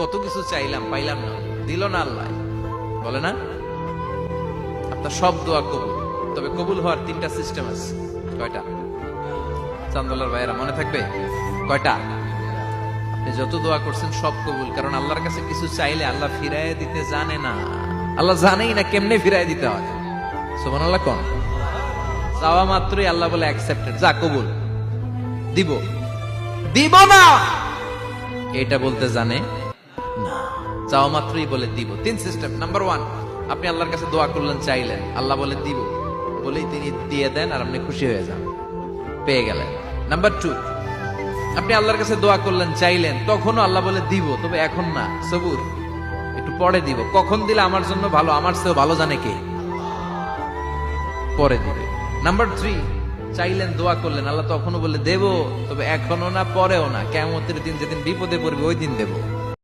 কত কিছু চাইলাম, পাইলাম না, দিল না আল্লাহ, বলে না? আপনার সব দোয়া কবুল, তবে কবুল হওয়ার 3টা সিস্টেম আছে। কয়টা? চান্দোলার ভাইয়েরা মনে থাকবে? কয়টা? আপনি যত দোয়া করছেন সব কবুল, কারণ আল্লাহর কাছে কিছু চাইলে আল্লাহ ফিরাইয়া দিতে জানে না। আল্লাহ জানেই না কেমনে ফিরাইয়া দিতে হয়। সুবহানাল্লাহ কোন? চাওয়া মাত্রই আল্লাহ বলে অ্যাকসেপ্টেড, যা কবুল, দিব দিব না এটা বলতে জানে না, চাওয়া মাত্রই বলে দিব। 3 সিস্টেম। নাম্বার 1, আপনি আল্লাহর কাছে দোয়া করলেন, চাইলেন, আল্লাহ বলে দিব, বলেই তিনি দিয়ে দেন আর আপনি খুশি হয়ে যান, পেয়ে গেলেন। নাম্বার 2, আপনি আল্লাহর কাছে দোয়া করলেন, চাইলেন, তখনও আল্লাহ বলে দিব, তবে এখন না, সবুর, একটু পরে দিব। কখন দিলে আমার জন্য ভালো, আমার চেয়েও ভালো জানে কে, পরে দিবে। নাম্বার 3, চাইলেন, দোয়া করলেন, আল্লাহ তখনও বলে দেব, তবে এখনো না, পরেও না, কিয়ামতের দিন যেদিন বিপদে পড়বে ওই দিন দেব।